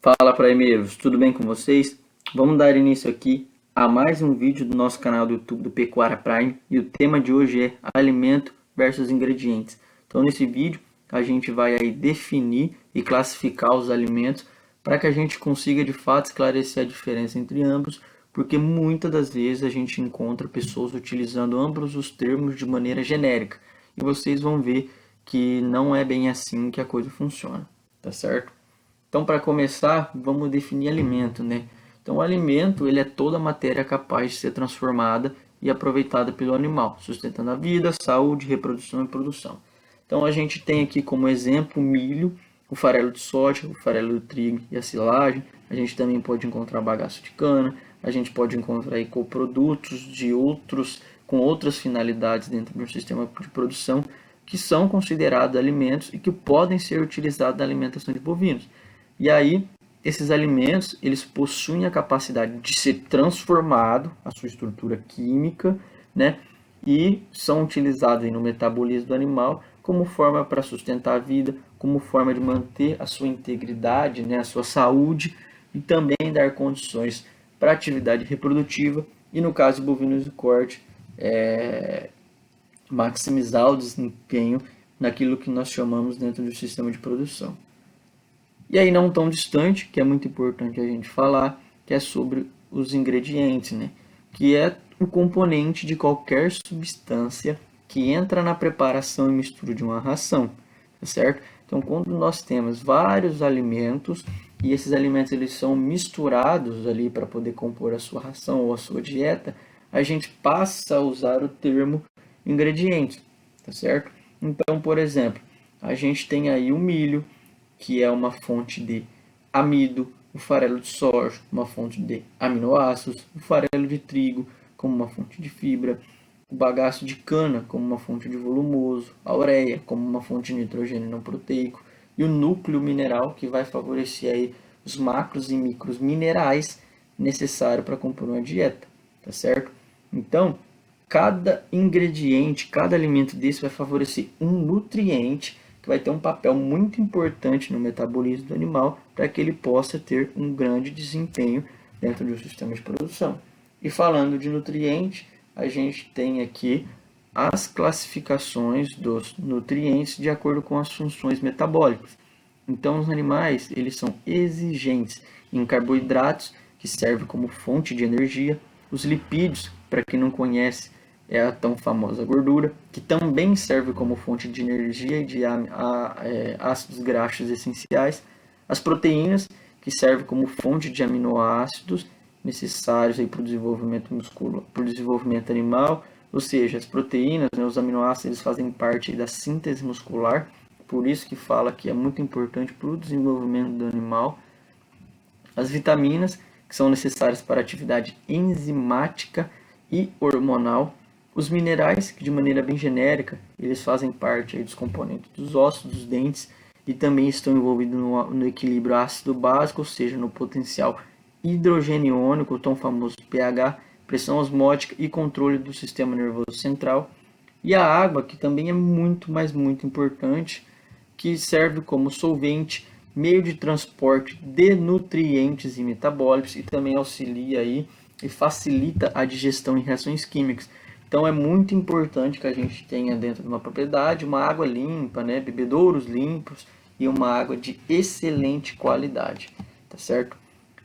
Fala praimeiros, tudo bem com vocês? Vamos dar início aqui a mais um vídeo do nosso canal do YouTube do Pecuária Prime e o tema de hoje é alimento versus ingredientes. Então nesse vídeo a gente vai aí definir e classificar os alimentos para que a gente consiga de fato esclarecer a diferença entre ambos, porque muitas das vezes a gente encontra pessoas utilizando ambos os termos de maneira genérica e vocês vão ver que não é bem assim que a coisa funciona, tá certo? Então, para começar, vamos definir alimento, né? Então, o alimento, ele é toda matéria capaz de ser transformada e aproveitada pelo animal, sustentando a vida, saúde, reprodução e produção. Então, a gente tem aqui como exemplo o milho, o farelo de soja, o farelo de trigo e a silagem. A gente também pode encontrar bagaço de cana, a gente pode encontrar aí coprodutos de outros com outras finalidades dentro do sistema de produção que são considerados alimentos e que podem ser utilizados na alimentação de bovinos. E aí, esses alimentos, eles possuem a capacidade de ser transformado, a sua estrutura química, né? E são utilizados no metabolismo do animal como forma para sustentar a vida, como forma de manter a sua integridade, né? A sua saúde e também dar condições para a atividade reprodutiva e, no caso de bovinos de corte, maximizar o desempenho naquilo que nós chamamos dentro do sistema de produção. E aí não tão distante, que é muito importante a gente falar, que é sobre os ingredientes, né? Que é o componente de qualquer substância que entra na preparação e mistura de uma ração, tá certo? Então, quando nós temos vários alimentos e esses alimentos eles são misturados ali para poder compor a sua ração ou a sua dieta, a gente passa a usar o termo ingredientes, tá certo? Então, por exemplo, a gente tem aí o milho, que é uma fonte de amido, o farelo de soja, uma fonte de aminoácidos, o farelo de trigo, como uma fonte de fibra, o bagaço de cana, como uma fonte de volumoso, a ureia, como uma fonte de nitrogênio não proteico, e o núcleo mineral, que vai favorecer aí os macros e micros minerais necessários para compor uma dieta, tá certo? Então, cada ingrediente, cada alimento desse vai favorecer um nutriente que vai ter um papel muito importante no metabolismo do animal para que ele possa ter um grande desempenho dentro do sistema de produção. E falando de nutriente, a gente tem aqui as classificações dos nutrientes de acordo com as funções metabólicas. Então, os animais eles são exigentes em carboidratos, que servem como fonte de energia, os lipídios, para quem não conhece, é a tão famosa gordura, que também serve como fonte de energia e de ácidos graxos essenciais, as proteínas, que servem como fonte de aminoácidos necessários para o desenvolvimento muscular, para o desenvolvimento animal, ou seja, as proteínas, né, os aminoácidos, eles fazem parte da síntese muscular, por isso que fala que é muito importante para o desenvolvimento do animal. As vitaminas, que são necessárias para a atividade enzimática e hormonal. Os minerais, que de maneira bem genérica, eles fazem parte aí dos componentes dos ossos, dos dentes, e também estão envolvidos no equilíbrio ácido básico, ou seja, no potencial hidrogênio iônico, o tão famoso pH, pressão osmótica e controle do sistema nervoso central. E a água, que também é muito, mas muito importante, que serve como solvente, meio de transporte de nutrientes e metabólicos e também auxilia aí e facilita a digestão em reações químicas. Então é muito importante que a gente tenha dentro de uma propriedade uma água limpa, né, bebedouros limpos e uma água de excelente qualidade, tá certo?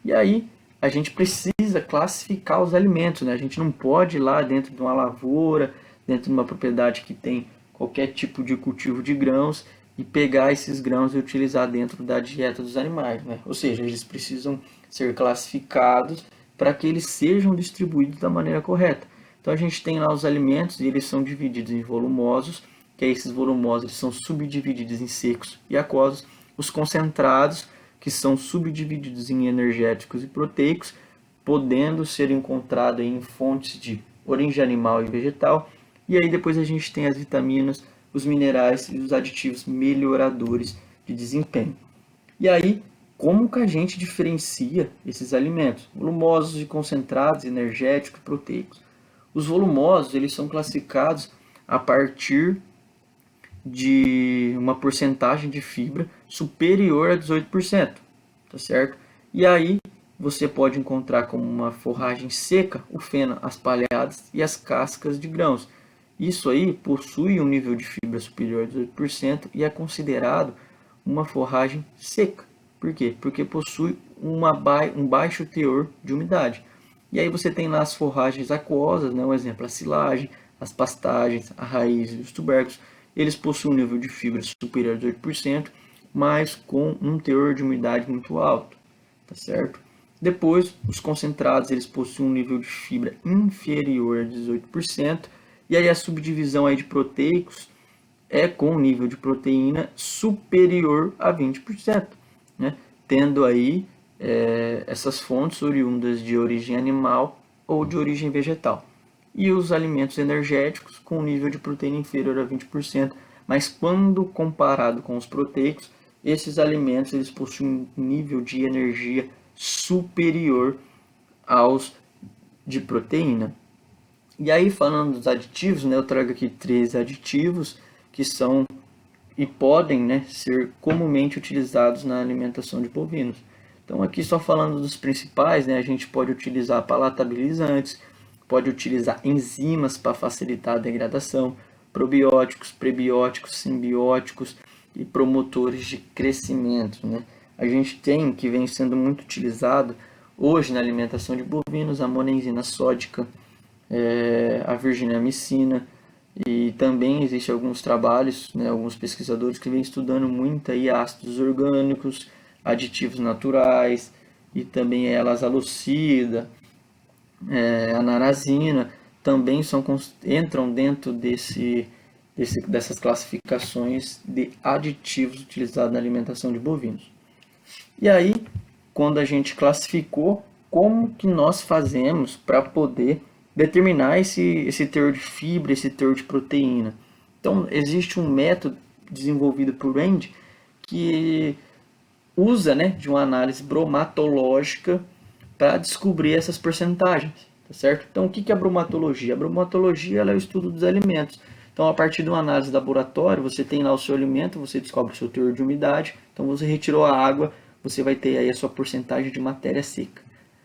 E aí a gente precisa classificar os alimentos, né? A gente não pode ir lá dentro de uma lavoura, dentro de uma propriedade que tem qualquer tipo de cultivo de grãos e pegar esses grãos e utilizar dentro da dieta dos animais, né? Ou seja, eles precisam ser classificados para que eles sejam distribuídos da maneira correta. Então a gente tem lá os alimentos e eles são divididos em volumosos, que esses volumosos eles são subdivididos em secos e aquosos, os concentrados, que são subdivididos em energéticos e proteicos, podendo ser encontrado em fontes de origem animal e vegetal. E aí depois a gente tem as vitaminas, os minerais e os aditivos melhoradores de desempenho. E aí, como que a gente diferencia esses alimentos? Volumosos e concentrados, energéticos e proteicos. Os volumosos eles são classificados a partir de uma porcentagem de fibra superior a 18%, tá certo? E aí você pode encontrar como uma forragem seca o feno, as palhadas e as cascas de grãos. Isso aí possui um nível de fibra superior a 18% e é considerado uma forragem seca. Por quê? Porque possui um baixo teor de umidade. E aí você tem lá as forragens aquosas, né? Um exemplo, a silagem, as pastagens, a raiz e os tubérculos. Eles possuem um nível de fibra superior a 18%, mas com um teor de umidade muito alto, tá certo? Depois, os concentrados, eles possuem um nível de fibra inferior a 18%, e aí a subdivisão aí de proteicos é com um nível de proteína superior a 20%, né? Tendo aí essas fontes oriundas de origem animal ou de origem vegetal. E os alimentos energéticos com nível de proteína inferior a 20%, mas quando comparado com os proteicos, esses alimentos eles possuem um nível de energia superior aos de proteína. E aí, falando dos aditivos, né, eu trago aqui 3 aditivos que são e podem, né, ser comumente utilizados na alimentação de bovinos. Então, aqui só falando dos principais, né, a gente pode utilizar palatabilizantes, pode utilizar enzimas para facilitar a degradação, probióticos, prebióticos, simbióticos e promotores de crescimento, né? A gente tem, que vem sendo muito utilizado hoje na alimentação de bovinos, a monenzina sódica, a virginamicina, e também existem alguns trabalhos, né, alguns pesquisadores que vêm estudando muito aí ácidos orgânicos, aditivos naturais, e também a lasalossida, a narazina, também entram dentro dessas classificações de aditivos utilizados na alimentação de bovinos. E aí, quando a gente como que nós fazemos para poder determinar esse teor de fibra, esse teor de proteína? Então, existe um método desenvolvido por Randy que usa, né, de uma análise bromatológica para descobrir essas porcentagens, tá certo? Então, o que é a bromatologia? A bromatologia ela é o estudo dos alimentos. Então, a partir de uma análise de laboratório, você tem lá o seu alimento, você descobre o seu teor de umidade. Então, você retirou a água, você vai ter aí a sua porcentagem de matéria seca.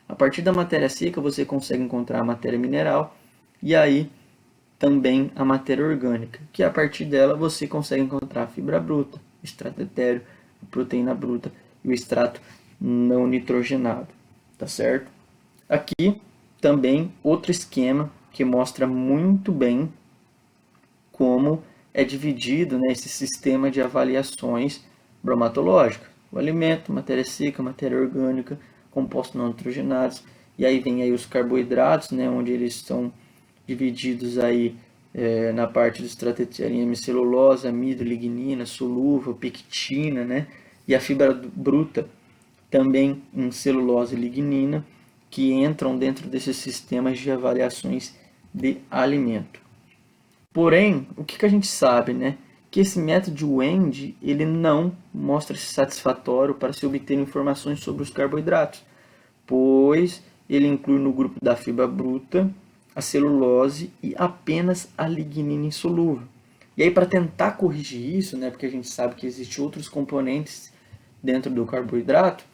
A partir da matéria seca, você consegue encontrar a matéria mineral e aí também a matéria orgânica, que a partir dela você consegue encontrar a fibra bruta, extrato etéreo, a proteína bruta e o extrato não nitrogenado, tá certo? Aqui também outro esquema que mostra muito bem como é dividido, né, esse sistema de avaliações bromatológicas. O alimento, matéria seca, matéria orgânica, compostos não nitrogenados, e aí vem aí os carboidratos, né, onde eles são divididos aí na parte do estrato em hemicelulose, amido, lignina, solúvel, pectina, né, e a fibra bruta também em celulose e lignina, que entram dentro desses sistemas de avaliações de alimento. Porém, o que a gente sabe, né? Que esse método de Wendt, ele não mostra-se satisfatório para se obter informações sobre os carboidratos, pois ele inclui no grupo da fibra bruta a celulose e apenas a lignina insolúvel. E aí, para tentar corrigir isso, né, porque a gente sabe que existem outros componentes dentro do carboidrato,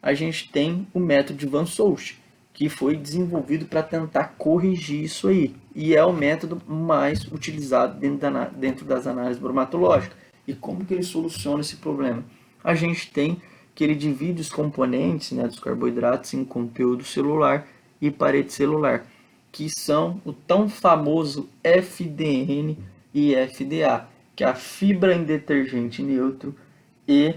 a gente tem o método de Van Soest, que foi desenvolvido para tentar corrigir isso aí. E é o método mais utilizado dentro das análises bromatológicas. E como que ele soluciona esse problema? A gente tem que ele divide os componentes, né, dos carboidratos em conteúdo celular e parede celular, que são o tão famoso FDN e FDA, que é a fibra em detergente neutro e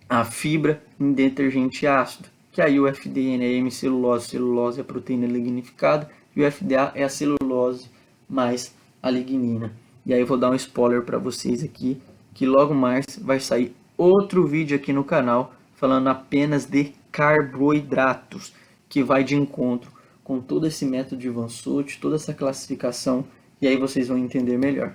a fibra em detergente ácido, que aí o FDN é a hemicelulose, celulose é a proteína lignificada, e o FDA é a celulose mais a lignina. E aí eu vou dar um spoiler para vocês aqui, que logo mais vai sair outro vídeo aqui no canal, falando apenas de carboidratos, que vai de encontro com todo esse método de Van Soest, toda essa classificação, e aí vocês vão entender melhor.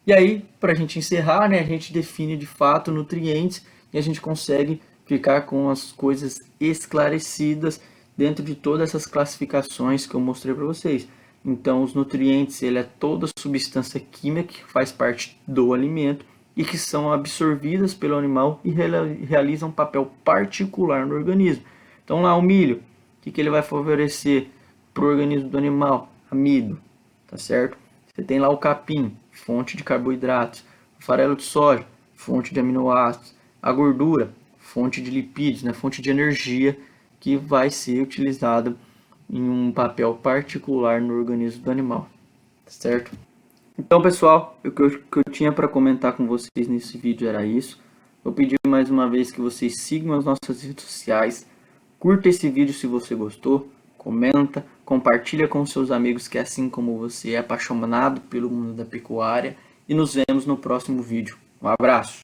E aí, para a gente encerrar, né, a gente define de fato nutrientes e a gente consegue ficar com as coisas esclarecidas dentro de todas essas classificações que eu mostrei para vocês. Então, os nutrientes, ele é toda substância química que faz parte do alimento, e que são absorvidas pelo animal e realizam um papel particular no organismo. Então lá o milho, o que ele vai favorecer para o organismo do animal? Amido, tá certo? Você tem lá o capim, fonte de carboidratos, o farelo de soja, fonte de aminoácidos, a gordura, fonte de lipídios, né? Fonte de energia que vai ser utilizada em um papel particular no organismo do animal, tá certo? Então, pessoal, o que eu tinha para comentar com vocês nesse vídeo era isso. Vou pedir mais uma vez que vocês sigam as nossas redes sociais, curta esse vídeo se você gostou, comenta, compartilha com seus amigos que assim como você é apaixonado pelo mundo da pecuária e nos vemos no próximo vídeo. Um abraço!